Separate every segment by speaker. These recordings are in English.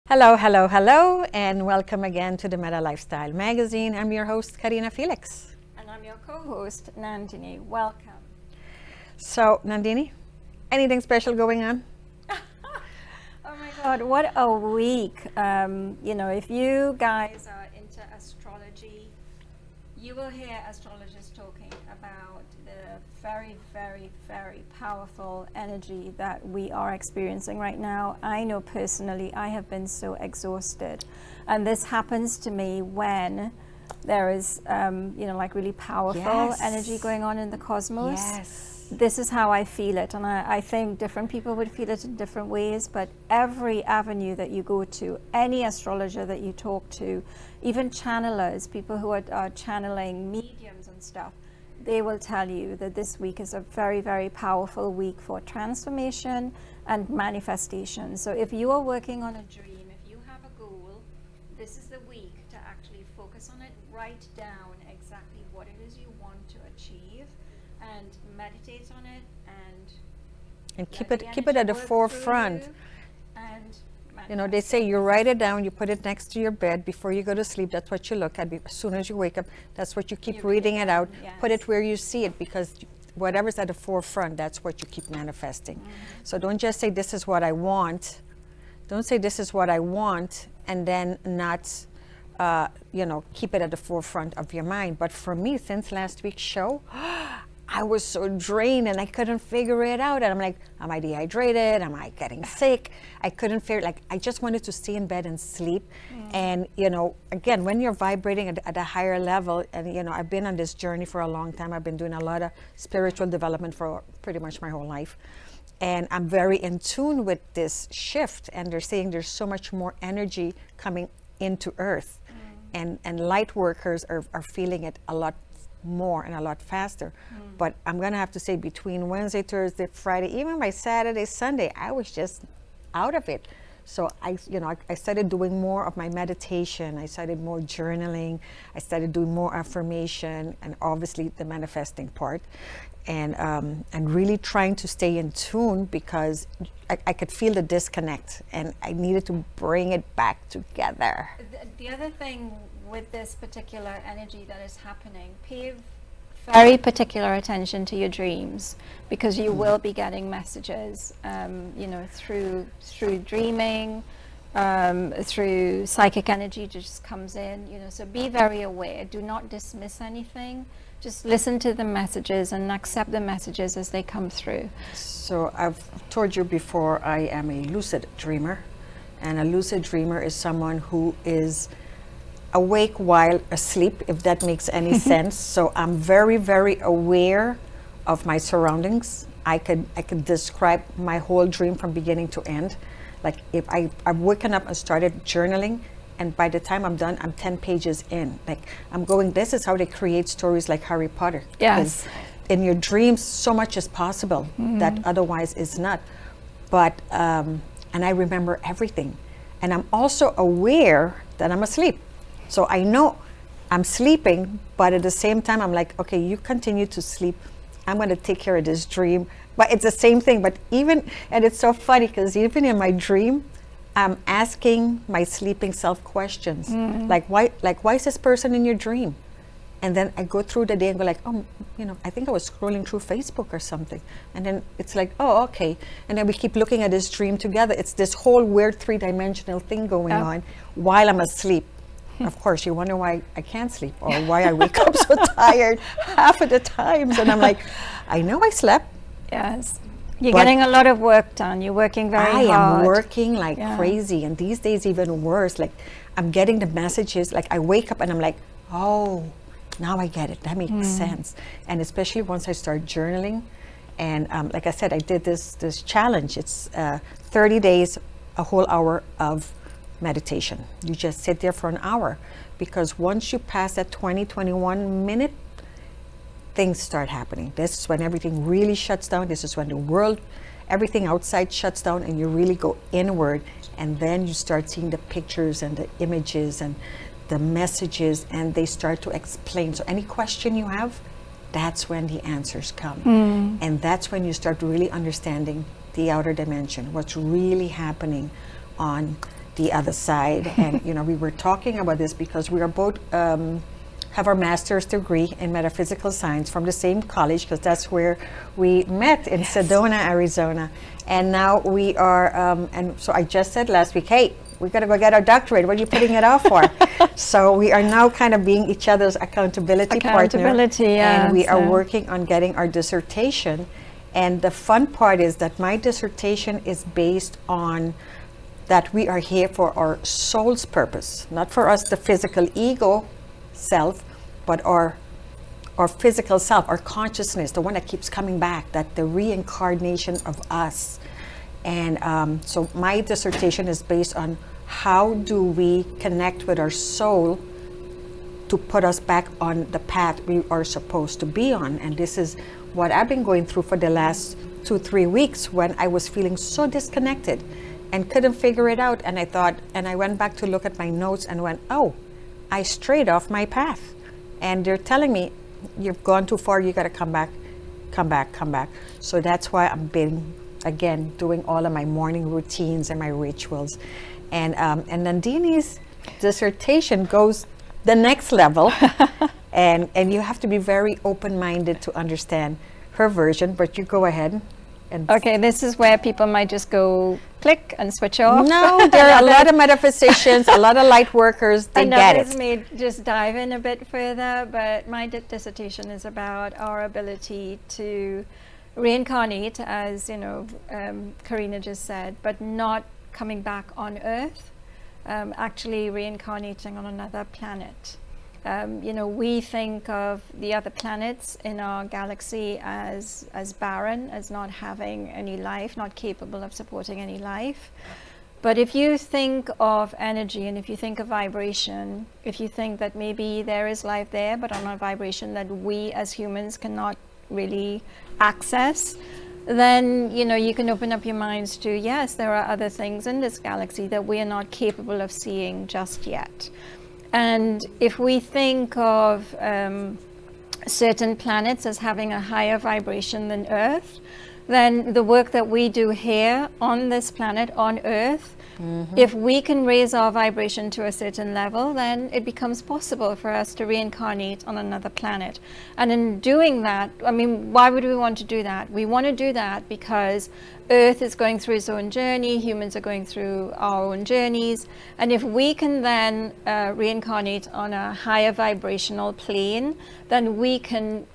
Speaker 1: Hello, hello, hello, and welcome again to the Meta Lifestyle Magazine. I'm your host, Karina Felix.
Speaker 2: And I'm your co-host, Nandini. Welcome.
Speaker 1: So, Nandini, anything special going on?
Speaker 2: Oh my God, what a week. If you guys are into astrology, you will hear astrologers talking about the very, very, very powerful energy that we are experiencing right now. I know personally, I have been so exhausted. And this happens to me when there is, really powerful energy going on in the cosmos.
Speaker 1: Yes.
Speaker 2: This is how I feel it. And I think different people would feel it in different ways, but every avenue that you go to, any astrologer that you talk to, even channelers, people who are channeling mediums and stuff, they will tell you that this week is a very, very powerful week for transformation and manifestation. So if you are working on a dream, if you have a goal, this is the week to actually focus on it, write down exactly what it is you want to achieve, and meditate on it,
Speaker 1: and keep it at the forefront.
Speaker 2: And
Speaker 1: they say you write it down, you put it next to your bed before you go to sleep. That's what you look at. As soon as you wake up, that's what you keep reading it out.
Speaker 2: Yes.
Speaker 1: Put it where you see it, because whatever's at the forefront, that's what you keep manifesting. So don't just say this is what I want. Don't say this is what I want and then not keep it at the forefront of your mind. But for me, since last week's show, I was so drained and I couldn't figure it out. And I'm like, am I dehydrated? Am I getting sick? I couldn't figure, I just wanted to stay in bed and sleep. And, again, when you're vibrating at a higher level, and, I've been on this journey for a long time. I've been doing a lot of spiritual development for pretty much my whole life. And I'm very in tune with this shift. And they're saying there's so much more energy coming into Earth. And light workers are feeling it a lot more and a lot faster. But I'm gonna have to say, between Wednesday, Thursday, Friday, even by Saturday, Sunday, I was just out of it. So I started doing more of my meditation. I started more journaling. I started doing more affirmation, and obviously the manifesting part, and really trying to stay in tune, because I could feel the disconnect and I needed to bring it back together.
Speaker 2: the other thing with this particular energy that is happening, pay very particular attention to your dreams, because you will be getting messages, through dreaming, through psychic energy just comes in, so be very aware. Do not dismiss anything. Just listen to the messages and accept the messages as they come through.
Speaker 1: So I've told you before, I am a lucid dreamer, and a lucid dreamer is someone who is awake while asleep, if that makes any sense. So I'm very, very aware of my surroundings. I could describe my whole dream from beginning to end. Like if I've woken up and started journaling, and by the time I'm done, I'm 10 pages in. Like I'm going, this is how they create stories like Harry Potter.
Speaker 2: Yes.
Speaker 1: In your dreams, so much is possible that otherwise is not. But, and I remember everything. And I'm also aware that I'm asleep. So I know I'm sleeping, but at the same time, I'm like, okay, you continue to sleep. I'm going to take care of this dream. But it's the same thing. But and it's so funny, because even in my dream, I'm asking my sleeping self questions. Like why is this person in your dream? And then I go through the day and go like, I think I was scrolling through Facebook or something. And then it's like, oh, okay. And then we keep looking at this dream together. It's this whole weird 3-dimensional thing going on while I'm asleep. Of course, you wonder why I can't sleep, or why I wake up so tired half of the times. And I'm like, I know I slept.
Speaker 2: Yes. You're getting a lot of work done. You're working very hard.
Speaker 1: I am working like crazy. And these days, even worse. Like, I'm getting the messages. Like, I wake up and I'm like, oh, now I get it. That makes sense. And especially once I start journaling. And like I said, I did this challenge. It's 30 days, a whole hour of meditation. You just sit there for an hour, because once you pass that 21 minute, things start happening. This is when everything really shuts down. This is when the world, everything outside shuts down, and you really go inward, and then you start seeing the pictures and the images and the messages, and they start to explain. So any question you have, that's when the answers come. And that's when you start really understanding the outer dimension, what's really happening on the other side. And we were talking about this because we are both have our master's degree in metaphysical science from the same college, because that's where we met in Sedona, Arizona. And now we are, and so I just said last week, hey, we got to go get our doctorate. What are you putting it off for? So we are now kind of being each other's accountability partner. And we are working on getting our dissertation. And the fun part is that my dissertation is based on that we are here for our soul's purpose, not for us, the physical ego self, but our physical self, our consciousness, the one that keeps coming back, that the reincarnation of us. And so my dissertation is based on how do we connect with our soul to put us back on the path we are supposed to be on. And this is what I've been going through for the last 2-3 weeks, when I was feeling so disconnected and couldn't figure it out. And I thought, and I went back to look at my notes and went, oh, I strayed off my path. And they're telling me, you've gone too far, you got to come back. So that's why I'm been, again, doing all of my morning routines and my rituals. And Nandini's dissertation goes the next level. and you have to be very open-minded to understand her version, but you go ahead.
Speaker 2: Okay, this is where people might just go click and switch off.
Speaker 1: No, there are a lot of metaphysicians, a lot of light workers, they get it.
Speaker 2: May just dive in a bit further, but my dissertation is about our ability to reincarnate, as Karina just said, but not coming back on Earth, actually reincarnating on another planet. We think of the other planets in our galaxy as barren, as not having any life, not capable of supporting any life. But if you think of energy, and if you think of vibration, if you think that maybe there is life there, but on a vibration that we as humans cannot really access, then you can open up your minds to, yes, there are other things in this galaxy that we are not capable of seeing just yet. And if we think of certain planets as having a higher vibration than Earth, then the work that we do here on this planet, on Earth, if we can raise our vibration to a certain level, then it becomes possible for us to reincarnate on another planet. And in doing that, why would we want to do that? We want to do that because Earth is going through its own journey, humans are going through our own journeys, and if we can then reincarnate on a higher vibrational plane, then we can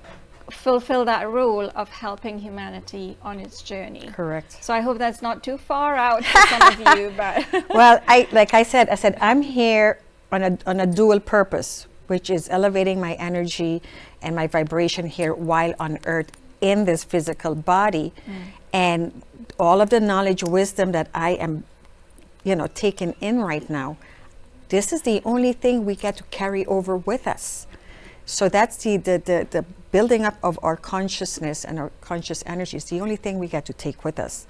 Speaker 2: fulfill that role of helping humanity on its journey.
Speaker 1: Correct.
Speaker 2: So I hope that's not too far out for some of you, but
Speaker 1: well, I said I'm here on a dual purpose, which is elevating my energy and my vibration here while on Earth in this physical body. And all of the knowledge, wisdom that I am, taking in right now, this is the only thing we get to carry over with us. So that's the building up of our consciousness and our conscious energy is the only thing we get to take with us.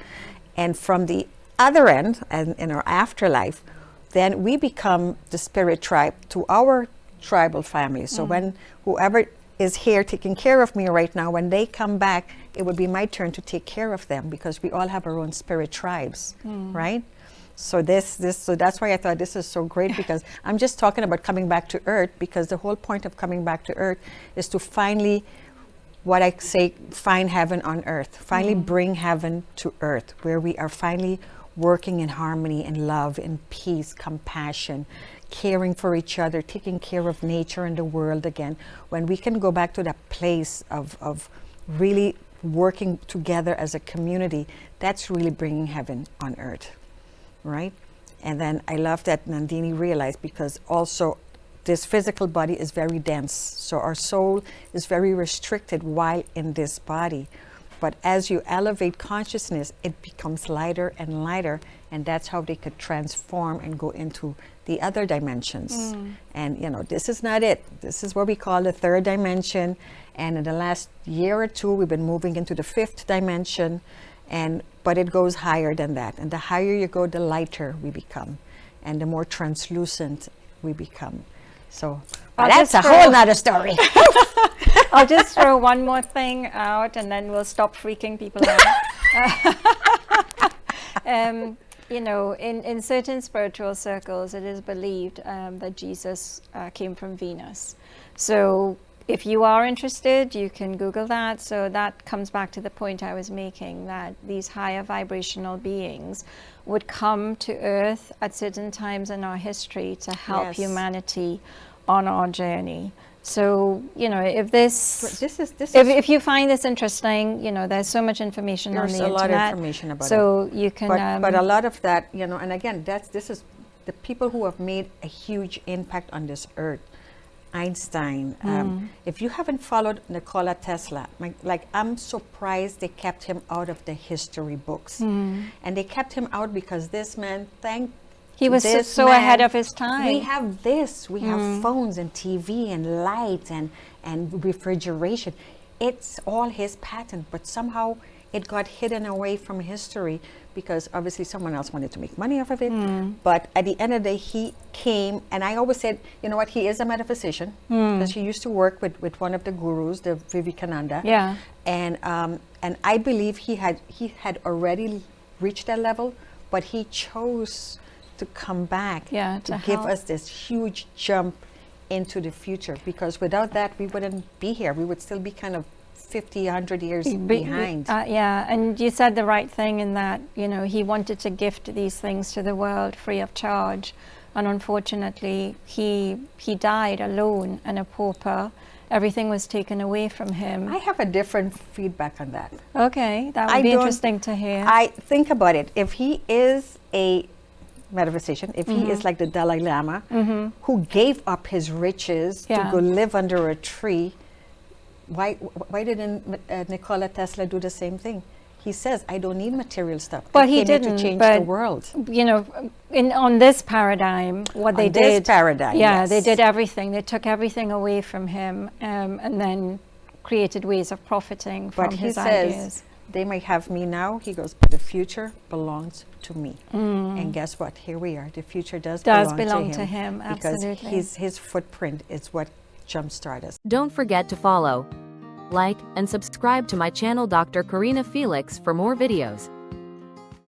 Speaker 1: And from the other end, and in our afterlife, then we become the spirit tribe to our tribal family. So when whoever is here taking care of me right now, when they come back, it would be my turn to take care of them, because we all have our own spirit tribes, right? So so that's why I thought this is so great, because I'm just talking about coming back to Earth, because the whole point of coming back to Earth is to finally, what I say, find heaven on Earth, finally bring heaven to Earth, where we are finally working in harmony, in love, in peace, compassion, caring for each other, taking care of nature and the world again. When we can go back to that place of really working together as a community, that's really bringing heaven on Earth. Right? And then I love that Nandini realized, because also this physical body is very dense. So our soul is very restricted while in this body. But as you elevate consciousness, it becomes lighter and lighter. And that's how they could transform and go into the other dimensions. And this is not it. This is what we call the third dimension. And in the last year or two, we've been moving into the fifth dimension. But it goes higher than that. And the higher you go, the lighter we become. And the more translucent we become. So that's a whole nother story.
Speaker 2: I'll just throw one more thing out, and then we'll stop freaking people out. you know, in certain spiritual circles, it is believed that Jesus came from Venus. So if you are interested, you can Google that. So that comes back to the point I was making, that these higher vibrational beings would come to Earth at certain times in our history to help
Speaker 1: Yes.
Speaker 2: humanity on our journey. So, you know, if this
Speaker 1: is
Speaker 2: if you find this interesting, you know, there's so much information on
Speaker 1: there's
Speaker 2: the
Speaker 1: a
Speaker 2: internet.
Speaker 1: lot of information about it.
Speaker 2: So you can,
Speaker 1: But a lot of that, you know, and again, this is the people who have made a huge impact on this earth. Einstein. If you haven't followed Nikola Tesla, like I'm surprised they kept him out of the history books, and they kept him out because this man,
Speaker 2: he was
Speaker 1: this
Speaker 2: so
Speaker 1: man,
Speaker 2: ahead of his time.
Speaker 1: We have this. We have phones and TV and lights and refrigeration. It's all his patent, but somehow it got hidden away from history because obviously someone else wanted to make money off of it. But at the end of the day, he came, and I always said, you know what, he is a metaphysician because he used to work with one of the gurus, the Vivekananda.
Speaker 2: Yeah.
Speaker 1: And I believe he had already reached that level, but he chose to come back to give
Speaker 2: help
Speaker 1: us this huge jump into the future, because without that we wouldn't be here. We would still be kind of 50, 100 years behind.
Speaker 2: Yeah, and you said the right thing in that, you know, he wanted to gift these things to the world free of charge, and unfortunately he died alone and a pauper. Everything was taken away from him.
Speaker 1: I have a different feedback on that.
Speaker 2: Okay, that would be interesting to hear.
Speaker 1: I think about it. If he is a metaphysician, if he is like the Dalai Lama, who gave up his riches to go live under a tree, why didn't Nikola Tesla do the same thing? He says, I don't need material stuff.
Speaker 2: But
Speaker 1: I
Speaker 2: he
Speaker 1: came here
Speaker 2: didn't,
Speaker 1: to change
Speaker 2: but,
Speaker 1: the world.
Speaker 2: You know, on this paradigm, what they did,
Speaker 1: yes.
Speaker 2: they did everything. They took everything away from him, and then created ways of profiting from his ideas.
Speaker 1: Says, they might have me now. He goes, but the future belongs to me. And guess what? Here we are. The future does belong to him.
Speaker 2: Absolutely.
Speaker 1: Because his footprint is what jumpstart us.
Speaker 3: Don't forget to follow, like, and subscribe to my channel Dr. Karina Felix for more videos.